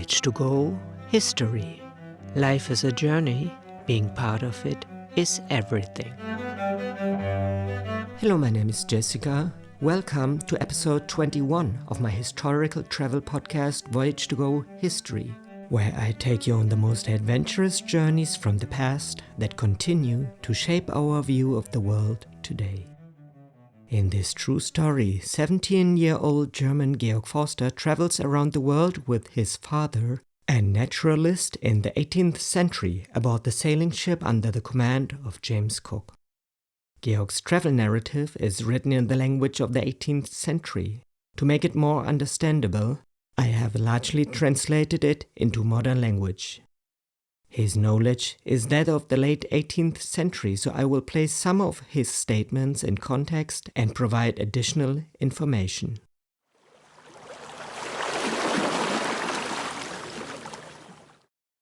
Voyage to go, history. Life is a journey, being part of it is everything. Hello, my name is Jessica. Welcome to episode 21 of my historical travel podcast Voyage to go, history, where I take you on the most adventurous journeys from the past that continue to shape our view of the world today. In this true story, 17-year-old German Georg Forster travels around the world with his father, a naturalist in the 18th century, aboard the sailing ship under the command of James Cook. Georg's travel narrative is written in the language of the 18th century. To make it more understandable, I have largely translated it into modern language. His knowledge is that of the late 18th century, so I will place some of his statements in context and provide additional information.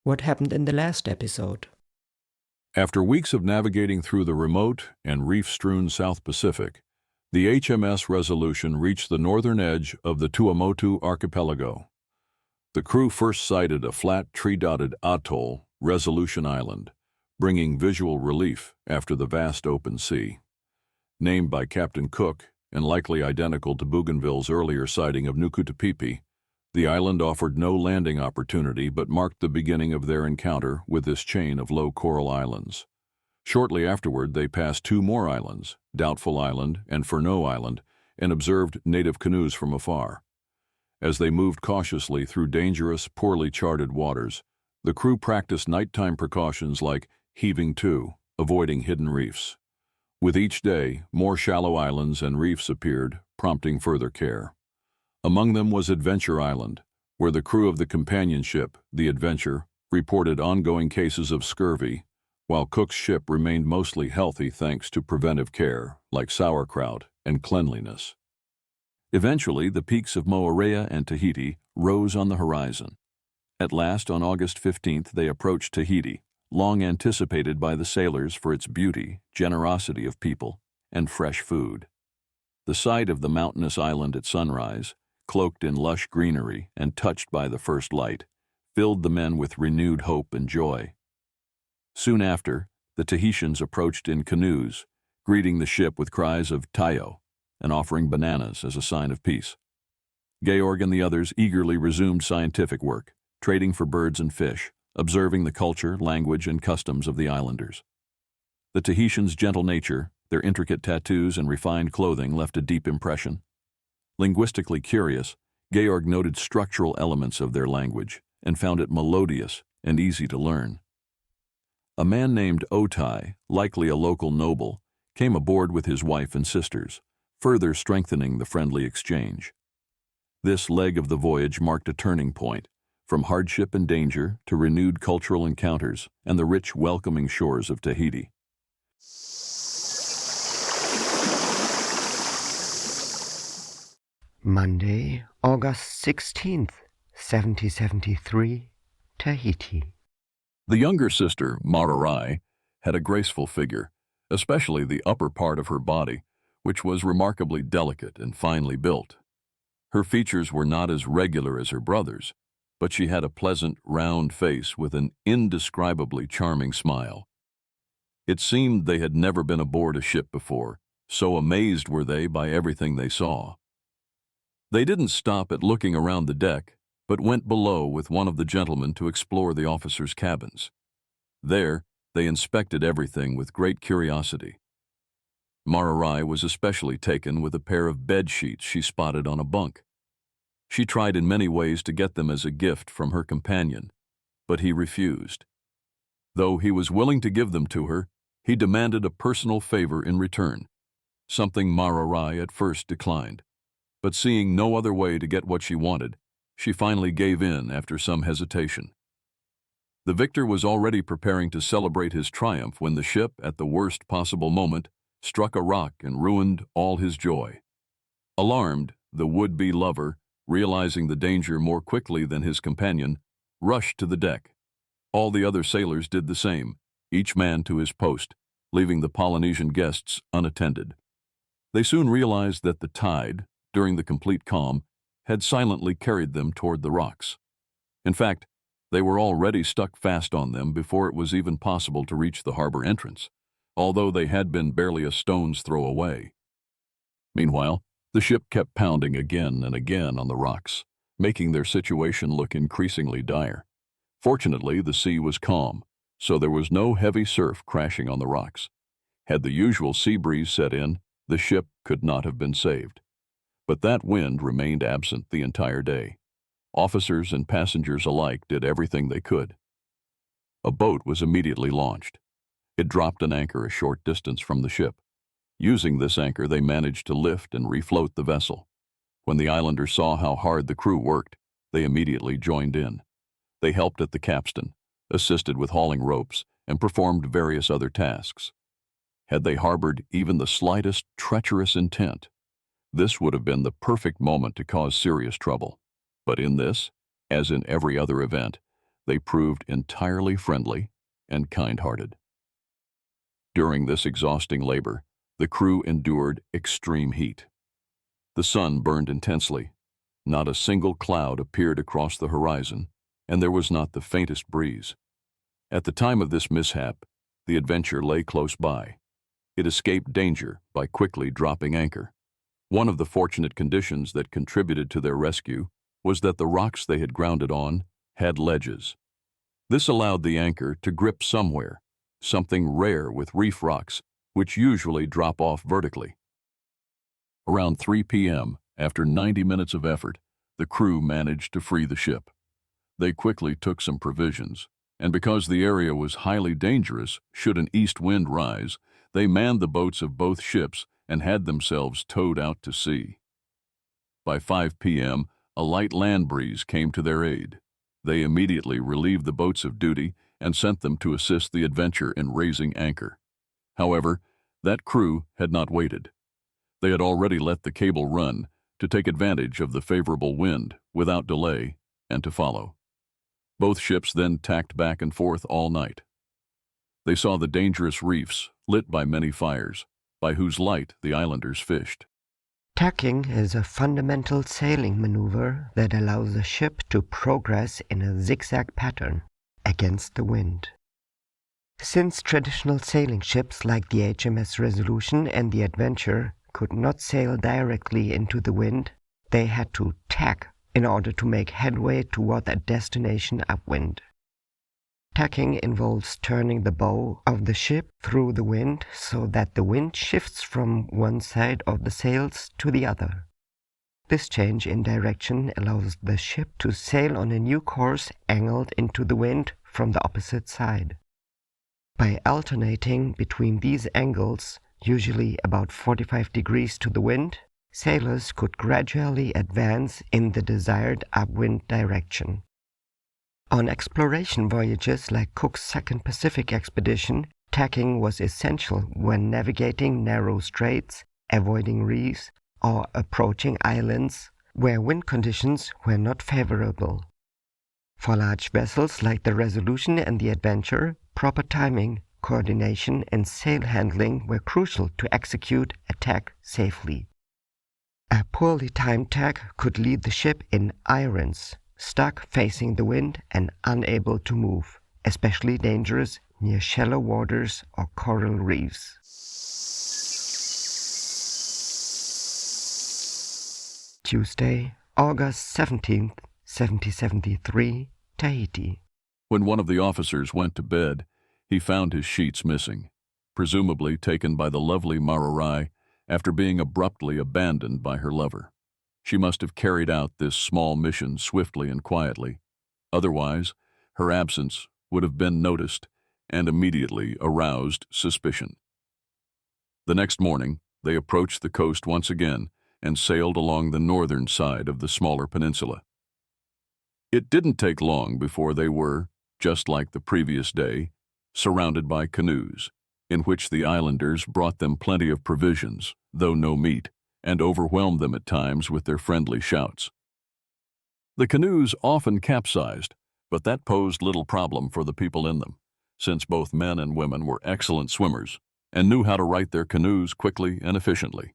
What happened in the last episode? After weeks of navigating through the remote and reef-strewn South Pacific, the HMS Resolution reached the northern edge of the Tuamotu archipelago. The crew first sighted a flat, tree-dotted atoll, Resolution Island, bringing visual relief after the vast open sea. Named by Captain Cook and likely identical to Bougainville's earlier sighting of O-Aitepieha, the island offered no landing opportunity but marked the beginning of their encounter with this chain of low coral islands. Shortly afterward, they passed two more islands, Doubtful Island and Furneaux Island, and observed native canoes from afar. As they moved cautiously through dangerous, poorly charted waters, the crew practiced nighttime precautions like heaving to, avoiding hidden reefs. With each day, more shallow islands and reefs appeared, prompting further care. Among them was Adventure Island, where the crew of the companion ship, the Adventure, reported ongoing cases of scurvy, while Cook's ship remained mostly healthy thanks to preventive care, like sauerkraut and cleanliness. Eventually, the peaks of Maroraï and Tahiti rose on the horizon. At last, on August 15th, they approached Tahiti, long anticipated by the sailors for its beauty, generosity of people, and fresh food. The sight of the mountainous island at sunrise, cloaked in lush greenery and touched by the first light, filled the men with renewed hope and joy. Soon after, the Tahitians approached in canoes, greeting the ship with cries of "Tayo" and offering bananas as a sign of peace. Georg and the others eagerly resumed scientific work, trading for birds and fish, observing the culture, language, and customs of the islanders. The Tahitians' gentle nature, their intricate tattoos and refined clothing left a deep impression. Linguistically curious, Georg noted structural elements of their language and found it melodious and easy to learn. A man named Otai, likely a local noble, came aboard with his wife and sisters, further strengthening the friendly exchange. This leg of the voyage marked a turning point, from hardship and danger to renewed cultural encounters and the rich, welcoming shores of Tahiti. Monday, August 16th, 1773, Tahiti. The younger sister, Maroraï, had a graceful figure, especially the upper part of her body, which was remarkably delicate and finely built. Her features were not as regular as her brother's, but she had a pleasant, round face with an indescribably charming smile. It seemed they had never been aboard a ship before, so amazed were they by everything they saw. They didn't stop at looking around the deck, but went below with one of the gentlemen to explore the officers' cabins. There, they inspected everything with great curiosity. Maroraï was especially taken with a pair of bed sheets she spotted on a bunk. She tried in many ways to get them as a gift from her companion, but he refused. Though he was willing to give them to her, he demanded a personal favor in return, something Maroraï at first declined. But seeing no other way to get what she wanted, she finally gave in after some hesitation. The victor was already preparing to celebrate his triumph when the ship, at the worst possible moment, struck a rock and ruined all his joy. Alarmed, the would-be lover, realizing the danger more quickly than his companion, rushed to the deck. All the other sailors did the same, each man to his post, leaving the Polynesian guests unattended. They soon realized that the tide, during the complete calm, had silently carried them toward the rocks. In fact, they were already stuck fast on them before it was even possible to reach the harbor entrance, although they had been barely a stone's throw away. Meanwhile, the ship kept pounding again and again on the rocks, making their situation look increasingly dire. Fortunately, the sea was calm, so there was no heavy surf crashing on the rocks. Had the usual sea breeze set in, the ship could not have been saved. But that wind remained absent the entire day. Officers and passengers alike did everything they could. A boat was immediately launched. It dropped an anchor a short distance from the ship. Using this anchor, they managed to lift and refloat the vessel. When the islanders saw how hard the crew worked, they immediately joined in. They helped at the capstan, assisted with hauling ropes, and performed various other tasks. Had they harbored even the slightest treacherous intent, this would have been the perfect moment to cause serious trouble. But in this, as in every other event, they proved entirely friendly and kind-hearted. During this exhausting labor, the crew endured extreme heat. The sun burned intensely. Not a single cloud appeared across the horizon, and there was not the faintest breeze. At the time of this mishap, the Adventure lay close by. It escaped danger by quickly dropping anchor. One of the fortunate conditions that contributed to their rescue was that the rocks they had grounded on had ledges. This allowed the anchor to grip somewhere, something rare with reef rocks, which usually drop off vertically. Around 3 p.m., after 90 minutes of effort, the crew managed to free the ship. They quickly took some provisions, and because the area was highly dangerous should an east wind rise, they manned the boats of both ships and had themselves towed out to sea. By 5 p.m., a light land breeze came to their aid. They immediately relieved the boats of duty and sent them to assist the Adventure in raising anchor. However, that crew had not waited. They had already let the cable run to take advantage of the favorable wind without delay and to follow. Both ships then tacked back and forth all night. They saw the dangerous reefs lit by many fires, by whose light the islanders fished. Tacking is a fundamental sailing maneuver that allows the ship to progress in a zigzag pattern against the wind. Since traditional sailing ships like the HMS Resolution and the Adventure could not sail directly into the wind, they had to tack in order to make headway toward a destination upwind. Tacking involves turning the bow of the ship through the wind so that the wind shifts from one side of the sails to the other. This change in direction allows the ship to sail on a new course angled into the wind from the opposite side. By alternating between these angles, usually about 45 degrees to the wind, sailors could gradually advance in the desired upwind direction. On exploration voyages like Cook's Second Pacific Expedition, tacking was essential when navigating narrow straits, avoiding reefs, or approaching islands where wind conditions were not favorable. For large vessels like the Resolution and the Adventure, proper timing, coordination, and sail handling were crucial to execute a tack safely. A poorly timed tack could leave the ship in irons, stuck facing the wind and unable to move, especially dangerous near shallow waters or coral reefs. Tuesday, August 17th, 1773, Tahiti. When one of the officers went to bed, he found his sheets missing, presumably taken by the lovely Maroraï after being abruptly abandoned by her lover. She must have carried out this small mission swiftly and quietly. Otherwise, her absence would have been noticed and immediately aroused suspicion. The next morning, they approached the coast once again and sailed along the northern side of the smaller peninsula. It didn't take long before they were, just like the previous day, surrounded by canoes, in which the islanders brought them plenty of provisions, though no meat, and overwhelmed them at times with their friendly shouts. The canoes often capsized, but that posed little problem for the people in them, since both men and women were excellent swimmers and knew how to right their canoes quickly and efficiently.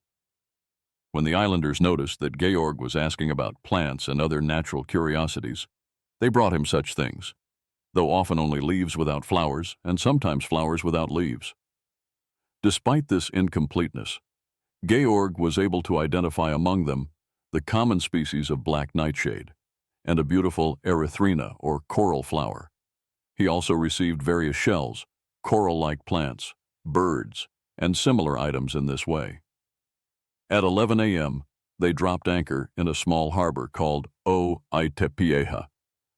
When the islanders noticed that Georg was asking about plants and other natural curiosities, They brought him such things, though often only leaves without flowers and sometimes flowers without leaves. Despite this incompleteness, Georg was able to identify among them the common species of black nightshade and a beautiful erythrina or coral flower. He also received various shells, coral-like plants, birds, and similar items in this way. At 11 a.m., they dropped anchor in a small harbor called O-Aitepieha,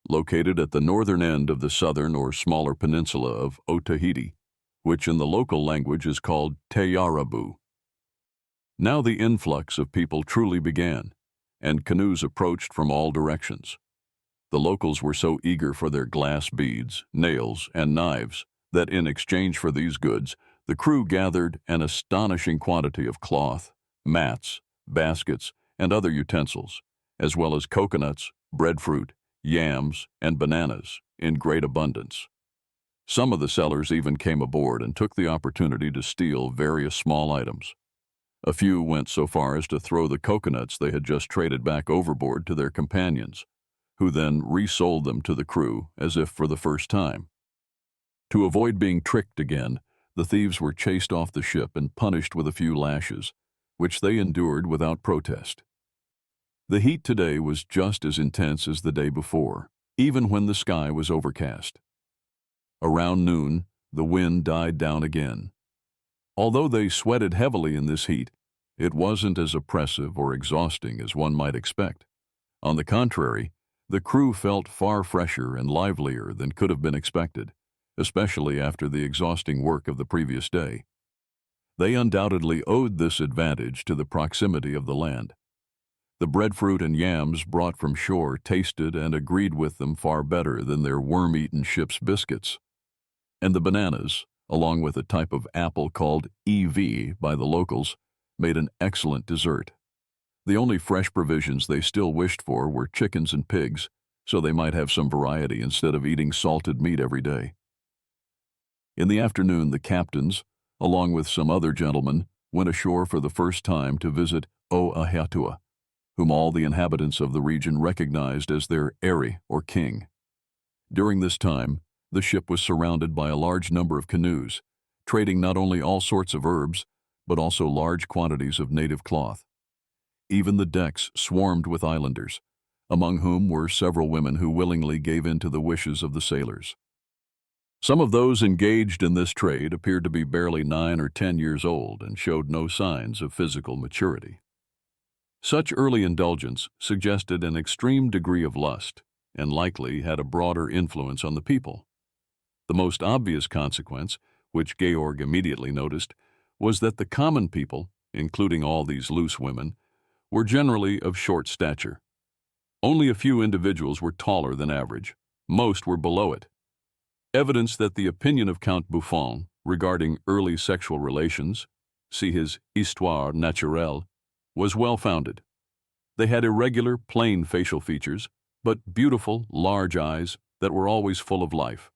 located at the northern end of the southern or smaller peninsula of Tahiti, which in the local language is called Teiarrabu. Now the influx of people truly began, and canoes approached from all directions. The locals were so eager for their glass beads, nails, and knives that in exchange for these goods, the crew gathered an astonishing quantity of cloth, mats, baskets, and other utensils, as well as coconuts, breadfruit, yams, and bananas in great abundance. Some of the sellers even came aboard and took the opportunity to steal various small items. A few went so far as to throw the coconuts they had just traded back overboard to their companions, who then resold them to the crew as if for the first time. To avoid being tricked again, the thieves were chased off the ship and punished with a few lashes, which they endured without protest. The heat today was just as intense as the day before, even when the sky was overcast. Around noon, the wind died down again. Although they sweated heavily in this heat, it wasn't as oppressive or exhausting as one might expect. On the contrary, the crew felt far fresher and livelier than could have been expected, especially after the exhausting work of the previous day. They undoubtedly owed this advantage to the proximity of the land. The breadfruit and yams brought from shore tasted and agreed with them far better than their worm-eaten ship's biscuits. And the bananas, along with a type of apple called EV by the locals, made an excellent dessert. The only fresh provisions they still wished for were chickens and pigs, so they might have some variety instead of eating salted meat every day. In the afternoon, the captains, along with some other gentlemen, went ashore for the first time to visit O-Aitepieha, whom all the inhabitants of the region recognized as their Eri or king. During this time, the ship was surrounded by a large number of canoes, trading not only all sorts of herbs, but also large quantities of native cloth. Even the decks swarmed with islanders, among whom were several women who willingly gave in to the wishes of the sailors. Some of those engaged in this trade appeared to be barely 9 or 10 years old and showed no signs of physical maturity. Such early indulgence suggested an extreme degree of lust and likely had a broader influence on the people. The most obvious consequence, which Georg immediately noticed, was that the common people, including all these loose women, were generally of short stature. Only a few individuals were taller than average. Most were below it. Evidence that the opinion of Count Buffon regarding early sexual relations, see his Histoire naturelle, was well-founded. They had irregular, plain facial features, but beautiful, large eyes that were always full of life.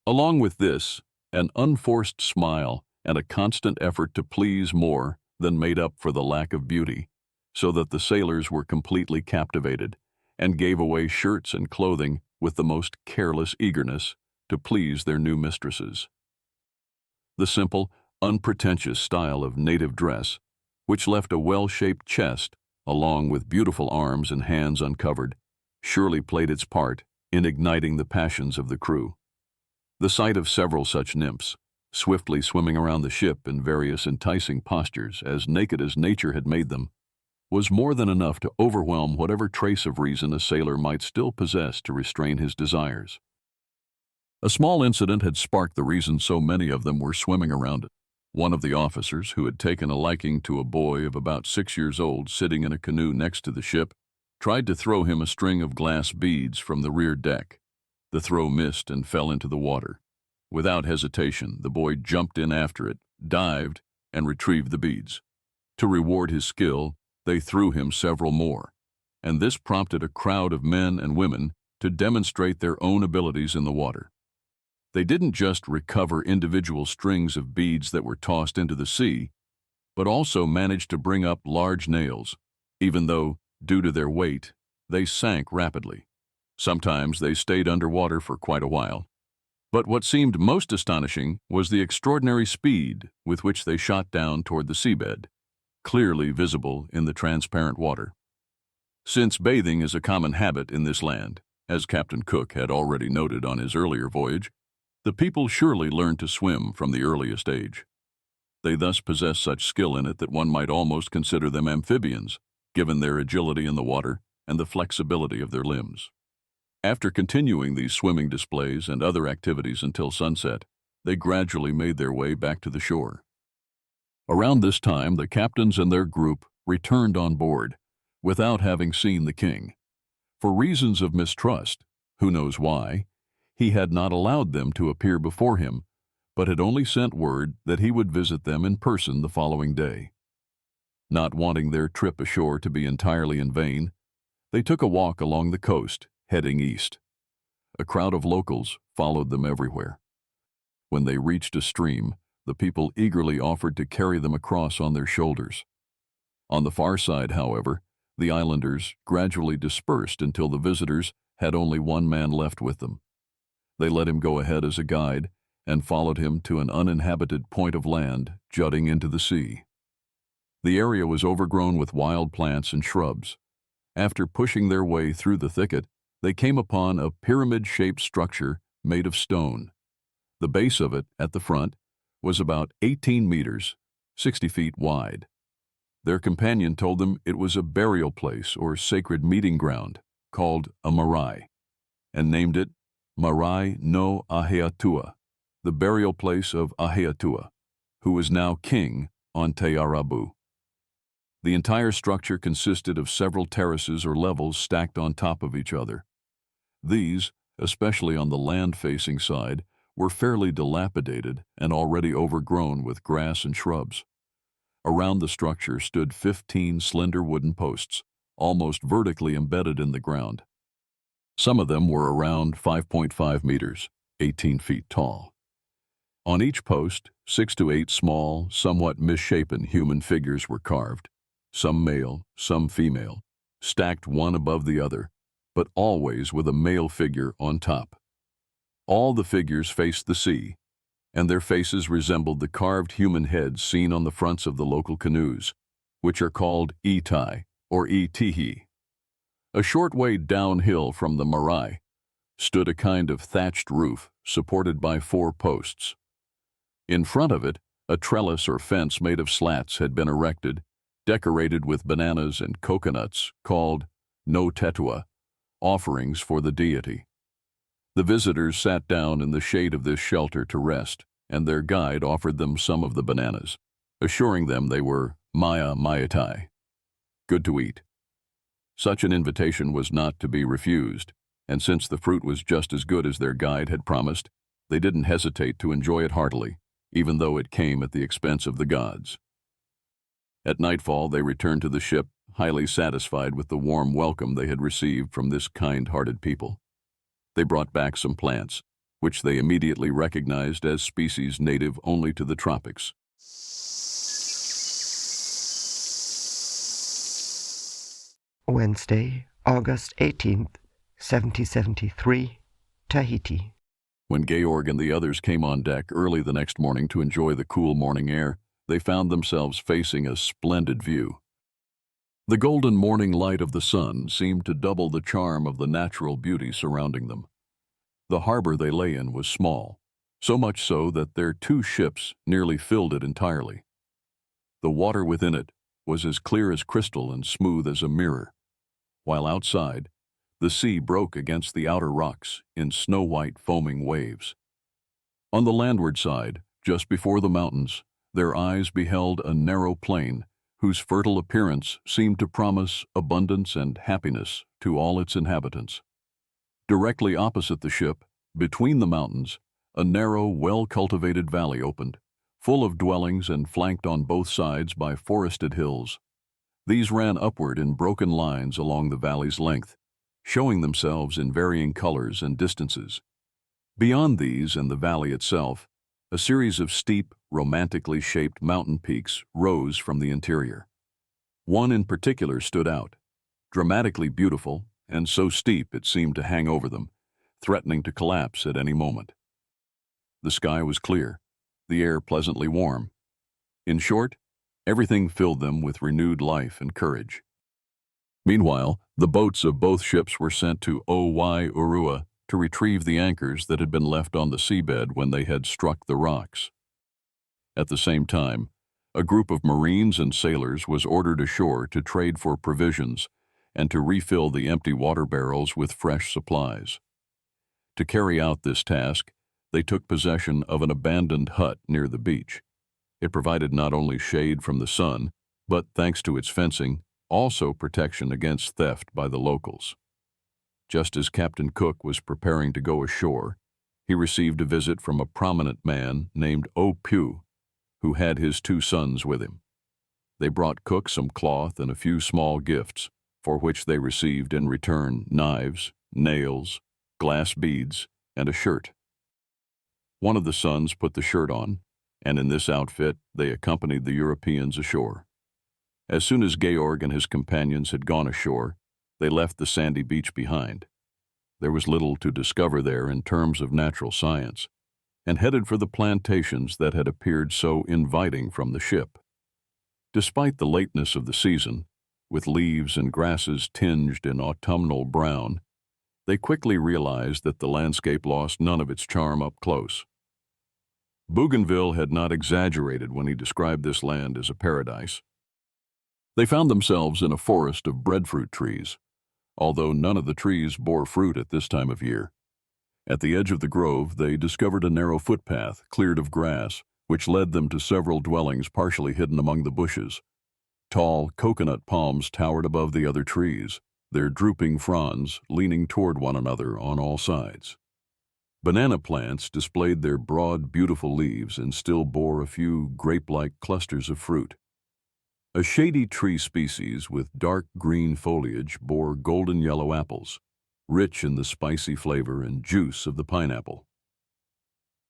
Along with this, an unforced smile and a constant effort to please more than made up for the lack of beauty, so that the sailors were completely captivated and gave away shirts and clothing with the most careless eagerness to please their new mistresses. The simple, unpretentious style of native dress, which left a well-shaped chest along with beautiful arms and hands uncovered, surely played its part in igniting the passions of the crew. The sight of several such nymphs, swiftly swimming around the ship in various enticing postures, as naked as nature had made them, was more than enough to overwhelm whatever trace of reason a sailor might still possess to restrain his desires. A small incident had sparked the reason so many of them were swimming around it. One of the officers, who had taken a liking to a boy of about 6 years old sitting in a canoe next to the ship, tried to throw him a string of glass beads from the rear deck. The throw missed and fell into the water. Without hesitation, the boy jumped in after it, dived, and retrieved the beads. To reward his skill, they threw him several more, and this prompted a crowd of men and women to demonstrate their own abilities in the water. They didn't just recover individual strings of beads that were tossed into the sea, but also managed to bring up large nails, even though, due to their weight, they sank rapidly. Sometimes they stayed underwater for quite a while. But what seemed most astonishing was the extraordinary speed with which they shot down toward the seabed, clearly visible in the transparent water. Since bathing is a common habit in this land, as Captain Cook had already noted on his earlier voyage, the people surely learned to swim from the earliest age. They thus possess such skill in it that one might almost consider them amphibians, given their agility in the water and the flexibility of their limbs. After continuing these swimming displays and other activities until sunset, they gradually made their way back to the shore. Around this time, the captains and their group returned on board, without having seen the king. For reasons of mistrust, who knows why, he had not allowed them to appear before him, but had only sent word that he would visit them in person the following day. Not wanting their trip ashore to be entirely in vain, they took a walk along the coast, heading east. A crowd of locals followed them everywhere. When they reached a stream, the people eagerly offered to carry them across on their shoulders. On the far side, however, the islanders gradually dispersed until the visitors had only one man left with them. They let him go ahead as a guide and followed him to an uninhabited point of land jutting into the sea. The area was overgrown with wild plants and shrubs. After pushing their way through the thicket, they came upon a pyramid-shaped structure made of stone. The base of it, at the front, was about 18 meters, 60 feet wide. Their companion told them it was a burial place or sacred meeting ground called a marae, and named it Marae no O-Aitepieha, the burial place of O-Aitepieha, who was now king on Teiarrabu. The entire structure consisted of several terraces or levels stacked on top of each other. These, especially on the land-facing side, were fairly dilapidated and already overgrown with grass and shrubs. Around the structure stood 15 slender wooden posts, almost vertically embedded in the ground. Some of them were around 5.5 meters, 18 feet tall. On each post, 6 to 8 small, somewhat misshapen human figures were carved, some male, some female, stacked one above the other, but always with a male figure on top. All the figures faced the sea, and their faces resembled the carved human heads seen on the fronts of the local canoes, which are called itai or itihi. A short way downhill from the marae stood a kind of thatched roof supported by 4 posts. In front of it, a trellis or fence made of slats had been erected, decorated with bananas and coconuts, called no tetua, offerings for the deity. The visitors sat down in the shade of this shelter to rest, and their guide offered them some of the bananas, assuring them they were maitai, good to eat. Such an invitation was not to be refused, and since the fruit was just as good as their guide had promised, they didn't hesitate to enjoy it heartily, even though it came at the expense of the gods. At nightfall, they returned to the ship, highly satisfied with the warm welcome they had received from this kind-hearted people. They brought back some plants, which they immediately recognized as species native only to the tropics. Wednesday, August 18th, 1773, Tahiti. When Georg and the others came on deck early the next morning to enjoy the cool morning air, they found themselves facing a splendid view. The golden morning light of the sun seemed to double the charm of the natural beauty surrounding them. The harbor they lay in was small, so much so that their 2 ships nearly filled it entirely. The water within it was as clear as crystal and smooth as a mirror, while outside, the sea broke against the outer rocks in snow-white foaming waves. On the landward side, just before the mountains, their eyes beheld a narrow plain whose fertile appearance seemed to promise abundance and happiness to all its inhabitants. Directly opposite the ship, between the mountains, a narrow, well-cultivated valley opened, full of dwellings and flanked on both sides by forested hills. These ran upward in broken lines along the valley's length, showing themselves in varying colors and distances. Beyond these and the valley itself, a series of steep, romantically shaped mountain peaks rose from the interior. One in particular stood out, dramatically beautiful and so steep it seemed to hang over them, threatening to collapse at any moment. The sky was clear, the air pleasantly warm. In short, everything filled them with renewed life and courage. Meanwhile, the boats of both ships were sent to O-Aitepieha to retrieve the anchors that had been left on the seabed when they had struck the rocks. At the same time, a group of Marines and sailors was ordered ashore to trade for provisions and to refill the empty water barrels with fresh supplies. To carry out this task, they took possession of an abandoned hut near the beach. It provided not only shade from the sun, but, thanks to its fencing, also protection against theft by the locals. Just as Captain Cook was preparing to go ashore, he received a visit from a prominent man named O-Aitepieha, who had his 2 sons with him. They brought Cook some cloth and a few small gifts, for which they received in return knives, nails, glass beads, and a shirt. One of the sons put the shirt on, and in this outfit they accompanied the Europeans ashore. As soon as Georg and his companions had gone ashore, they left the sandy beach behind. There was little to discover there in terms of natural science, and headed for the plantations that had appeared so inviting from the ship. Despite the lateness of the season, with leaves and grasses tinged in autumnal brown, they quickly realized that the landscape lost none of its charm up close. Bougainville had not exaggerated when he described this land as a paradise. They found themselves in a forest of breadfruit trees, although none of the trees bore fruit at this time of year. At the edge of the grove, they discovered a narrow footpath cleared of grass, which led them to several dwellings partially hidden among the bushes. Tall coconut palms towered above the other trees, their drooping fronds leaning toward one another on all sides. Banana plants displayed their broad, beautiful leaves and still bore a few grape-like clusters of fruit. A shady tree species with dark green foliage bore golden yellow apples, rich in the spicy flavor and juice of the pineapple.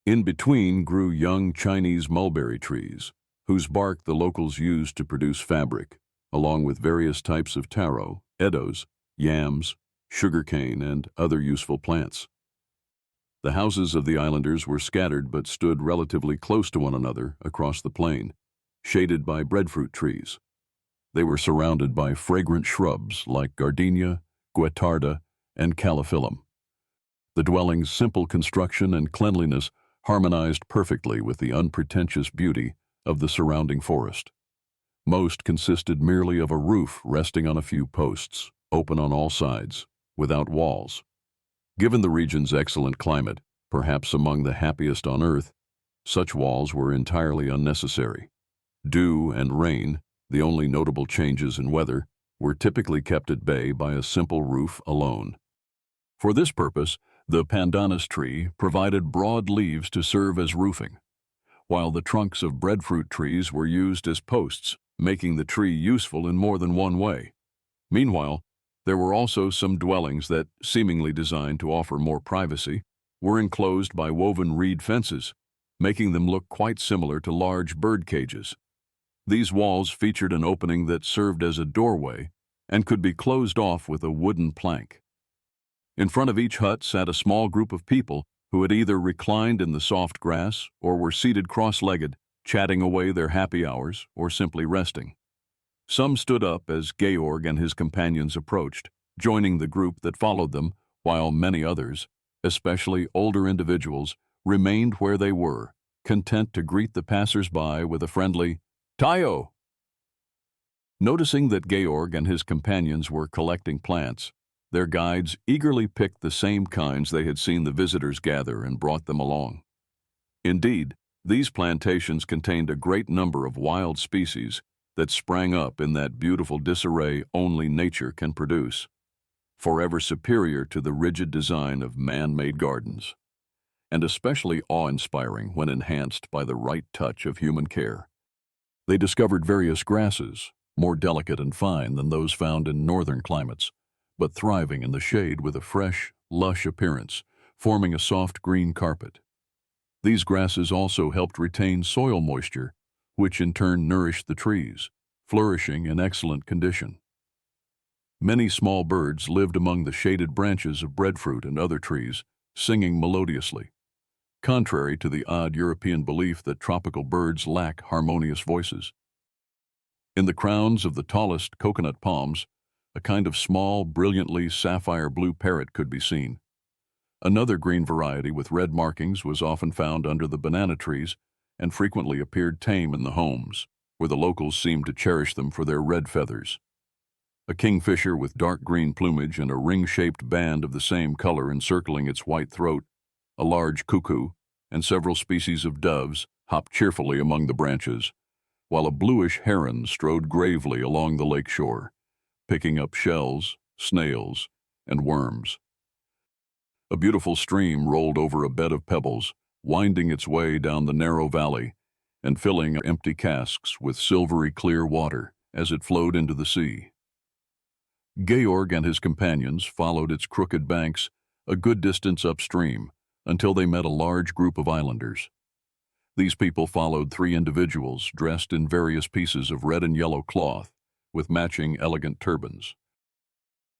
In between grew young Chinese mulberry trees, whose bark the locals used to produce fabric, along with various types of taro, edos, yams, sugarcane, and other useful plants. The houses of the islanders were scattered but stood relatively close to one another across the plain, shaded by breadfruit trees. They were surrounded by fragrant shrubs like gardenia, guettarda, and calophyllum. The dwelling's simple construction and cleanliness harmonized perfectly with the unpretentious beauty of the surrounding forest. Most consisted merely of a roof resting on a few posts, open on all sides, without walls. Given the region's excellent climate, perhaps among the happiest on earth, such walls were entirely unnecessary. Dew and rain, the only notable changes in weather, were typically kept at bay by a simple roof alone. For this purpose, the pandanus tree provided broad leaves to serve as roofing, while the trunks of breadfruit trees were used as posts, making the tree useful in more than one way. Meanwhile, there were also some dwellings that, seemingly designed to offer more privacy, were enclosed by woven reed fences, making them look quite similar to large bird cages. These walls featured an opening that served as a doorway and could be closed off with a wooden plank. In front of each hut sat a small group of people who had either reclined in the soft grass or were seated cross-legged, chatting away their happy hours or simply resting. Some stood up as Georg and his companions approached, joining the group that followed them, while many others, especially older individuals, remained where they were, content to greet the passers-by with a friendly "Tayo." Noticing that Georg and his companions were collecting plants, their guides eagerly picked the same kinds they had seen the visitors gather and brought them along. Indeed, these plantations contained a great number of wild species that sprang up in that beautiful disarray only nature can produce, forever superior to the rigid design of man-made gardens, and especially awe-inspiring when enhanced by the right touch of human care. They discovered various grasses, more delicate and fine than those found in northern climates, but thriving in the shade with a fresh, lush appearance, forming a soft green carpet. These grasses also helped retain soil moisture, which in turn nourished the trees, flourishing in excellent condition. Many small birds lived among the shaded branches of breadfruit and other trees, singing melodiously, contrary to the odd European belief that tropical birds lack harmonious voices. In the crowns of the tallest coconut palms, a kind of small, brilliantly sapphire blue parrot could be seen. Another green variety with red markings was often found under the banana trees and frequently appeared tame in the homes, where the locals seemed to cherish them for their red feathers. A kingfisher with dark green plumage and a ring-shaped band of the same color encircling its white throat, a large cuckoo, and several species of doves hopped cheerfully among the branches, while a bluish heron strode gravely along the lake shore, picking up shells, snails, and worms. A beautiful stream rolled over a bed of pebbles, winding its way down the narrow valley and filling empty casks with silvery clear water as it flowed into the sea. Georg and his companions followed its crooked banks a good distance upstream until they met a large group of islanders. These people followed three individuals dressed in various pieces of red and yellow cloth with matching elegant turbans.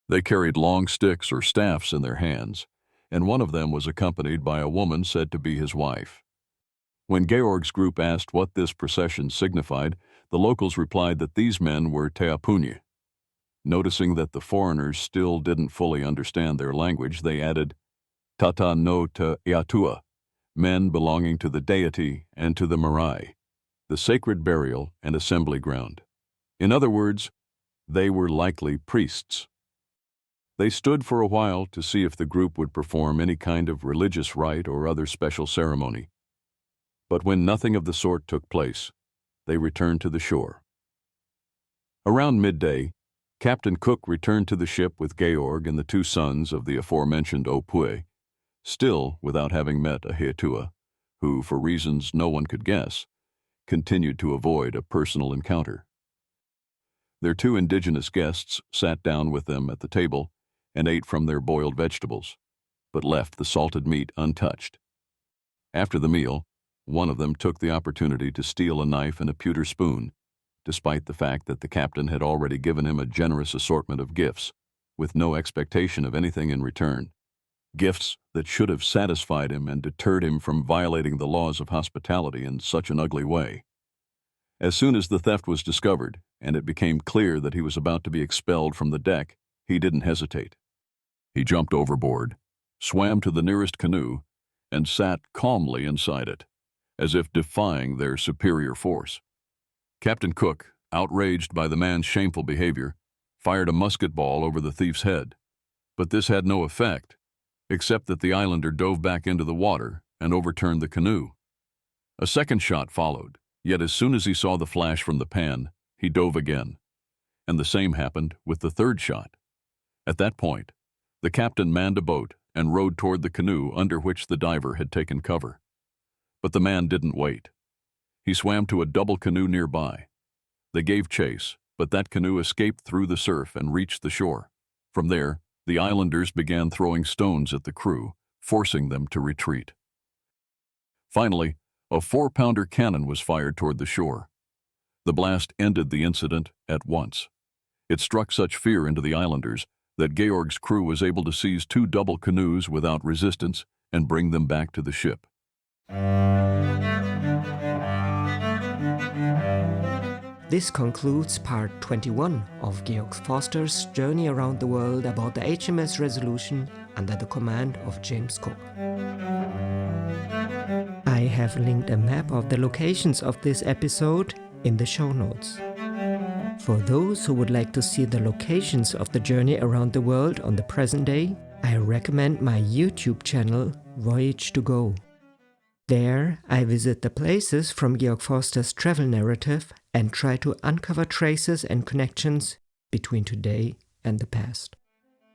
They carried long sticks or staffs in their hands, and one of them was accompanied by a woman said to be his wife. When Georg's group asked what this procession signified, the locals replied that these men were Teiarrabu. Noticing that the foreigners still didn't fully understand their language, they added, Tata no te Iatua, men belonging to the deity and to the marae, the sacred burial and assembly ground. In other words, they were likely priests. They stood for a while to see if the group would perform any kind of religious rite or other special ceremony. But when nothing of the sort took place, they returned to the shore. Around midday, Captain Cook returned to the ship with Georg and the two sons of the aforementioned O-Aitepieha, still without having met Aheitua, who, for reasons no one could guess, continued to avoid a personal encounter. Their two indigenous guests sat down with them at the table and ate from their boiled vegetables, but left the salted meat untouched. After the meal, one of them took the opportunity to steal a knife and a pewter spoon, despite the fact that the captain had already given him a generous assortment of gifts, with no expectation of anything in return. Gifts that should have satisfied him and deterred him from violating the laws of hospitality in such an ugly way. As soon as the theft was discovered, and it became clear that he was about to be expelled from the deck, he didn't hesitate. He jumped overboard, swam to the nearest canoe, and sat calmly inside it, as if defying their superior force. Captain Cook, outraged by the man's shameful behavior, fired a musket ball over the thief's head, but this had no effect, except that the islander dove back into the water and overturned the canoe. A second shot followed, yet as soon as he saw the flash from the pan, he dove again, and the same happened with the third shot. At that point, the captain manned a boat and rowed toward the canoe under which the diver had taken cover. But the man didn't wait. He swam to a double canoe nearby. They gave chase, but that canoe escaped through the surf and reached the shore. From there, the islanders began throwing stones at the crew, forcing them to retreat. Finally, a 4-pounder cannon was fired toward the shore. The blast ended the incident at once. It struck such fear into the islanders that Georg's crew was able to seize 2 double canoes without resistance and bring them back to the ship. This concludes part 21 of Georg Forster's journey around the world aboard the HMS Resolution under the command of James Cook. I have linked a map of the locations of this episode in the show notes. For those who would like to see the locations of the journey around the world on the present day, I recommend my YouTube channel, Voyage to Go. There, I visit the places from Georg Forster's travel narrative and try to uncover traces and connections between today and the past.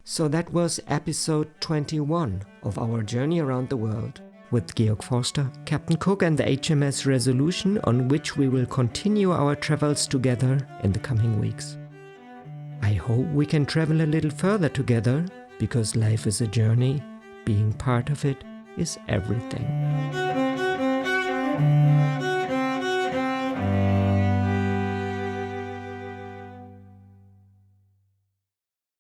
So that was episode 21 of our journey around the world with Georg Forster, Captain Cook and the HMS Resolution, on which we will continue our travels together in the coming weeks. I hope we can travel a little further together, because life is a journey, being part of it is everything.